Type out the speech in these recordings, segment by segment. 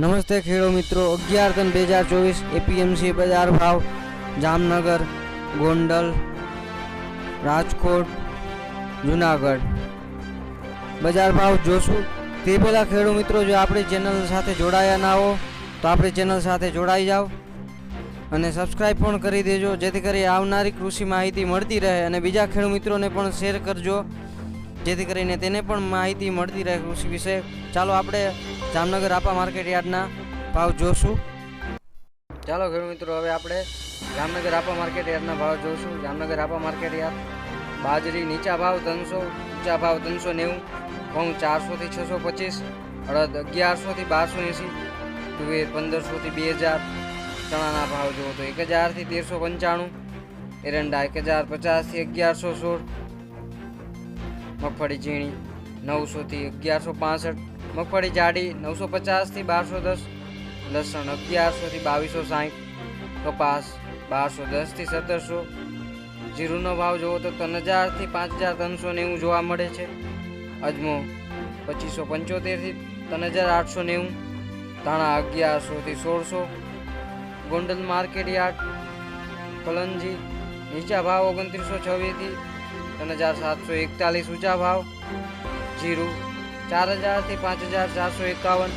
નમસ્તે ખેડૂત મિત્રો, 11 3 2024 એપીએમસી બજાર ભાવ જામનગર, ગોંડલ, રાજકોટ, જુનાગઢ બજાર ભાવ જોશું તે પહેલાં ખેડૂત મિત્રો, જો આપણી ચેનલ સાથે જોડાયા ના હો તો આપણી ચેનલ સાથે જોડાઈ જાઓ અને સબસ્ક્રાઈબ પણ કરી દેજો, જેથી કરી આવનારી કૃષિ માહિતી મળતી રહે અને બીજા ખેડૂત મિત્રોને પણ શેર કરજો, જેથી કરીને તેને પણ માહિતી મળતી રહે કૃષિ વિશે. ચાલો આપણે જામનગર આપા માર્કેટ યાર્ડના ભાવ જોશું. ચાલો ખેડૂત મિત્રો, હવે આપણે જામનગર આપા માર્કેટ યાર્ડના ભાવ જોશું. જામનગર આપા માર્કેટ યાર્ડ બાજરી નીચા ભાવ 300, ઊંચા ભાવ 390, ઘઉં 400 થી 625, અડદ 1100 થી 1280, તુવેર 1500 થી 2000, ચણાના ભાવ જુઓ તો 1000 થી 1395, એરંડા 1050 થી 1116, મગફળી ઝીણી 900 થી 1165, મગફળી જાડી 950 થી 1210, લસણ 1100 થી 2260, કપાસ 1210 થી 1700, જીરુનો ભાવ જુઓ તો 3000 થી 5390 જોવા મળે છે. અજમો 2575 થી 3890, ધાણા 1100 થી 1600. ગોંડલ માર્કેટ યાર્ડ કલંજી નીચા ભાવ 2926 થી 3741, ઊંચા ભાવ. જીરું 4000 થી 5451,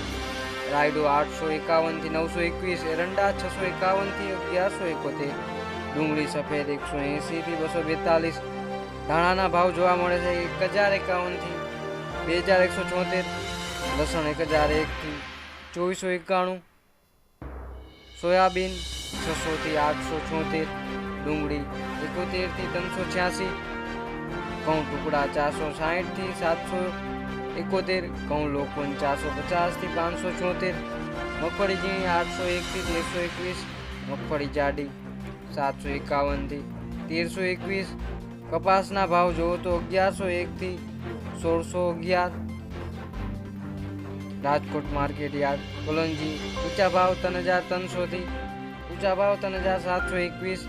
રાયડો 851 થી 921, એરંડા 651 થી 1171, ડુંગળી સફેદ 180 થી 242. ધાણાના ભાવ જોવા મળે છે 1051 થી 2174, લસણ 1001 થી 2491, સોયાબીન 600 થી 876, ડુંગળી 71 થી 386, ઘઉં ટુકડા 460 થી 771, ઘઉં લોકવન 450 થી 574, મગફળી ઝીણી 801 થી 1321, મગફળી જાડી 751 થી 1321. કપાસના ભાવ જુઓ તો 1101 થી 1611. રાજકોટ માર્કેટ યાર્ડ કોલંજી ઊંચા ભાવ 3300 થી ઊંચા ભાવ 3721,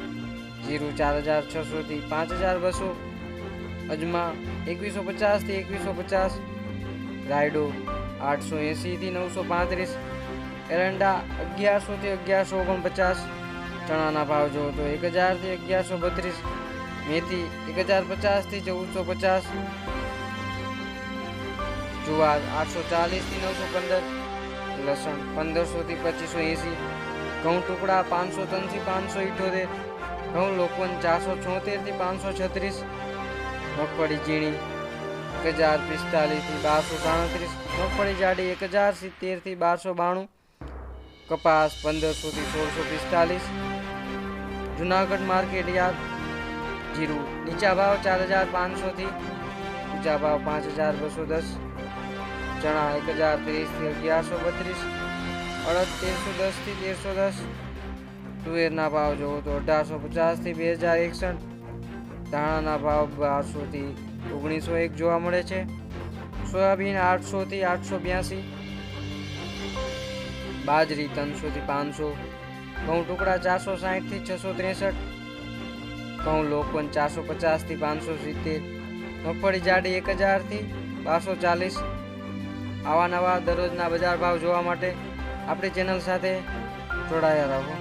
જીરું 4600 થી 5200, અજમા 2150 થી 2150, રાયડો 880 થી 935, એરંડા 1100 થી 1149, ચણાના ભાવ જુઓ તો 1000 થી 1132, મેથી 1050 થી 1450, જુવાર 840 થી 915, લસણ 1500 થી 2580, ઘઉં ટુકડા 503 થી 578, ઘઉં લોકવન 476 થી 536, મગફળી ઝીણી 1045 થી 1237, મગફળી જાડી 1070 થી 1292, કપાસ 1500 થી 1645. જુનાગઢ માર્કેટ યાર્ડ જીરું નીચા ભાવ 4500 થી ઊંચા ભાવ 5210, ચણા 1030 થી 1132, અડદ 1310 થી 1310, તુવેરના ભાવ જુઓ તો 1850 થી 2061, ધાણાના ભાવ 1200 થી 1901 જોવા મળે છે. સોયાબીન 800 થી 882, બાજરી 300 થી 500, ઘઉં ટુકડા 460 થી 663, ઘઉં લોકવન 450 થી 570, મગફળી જાડી 1000 થી 1240. આવા નવા દરરોજના બજાર ભાવ જોવા માટે આપણી ચેનલ સાથે જોડાયા રહો.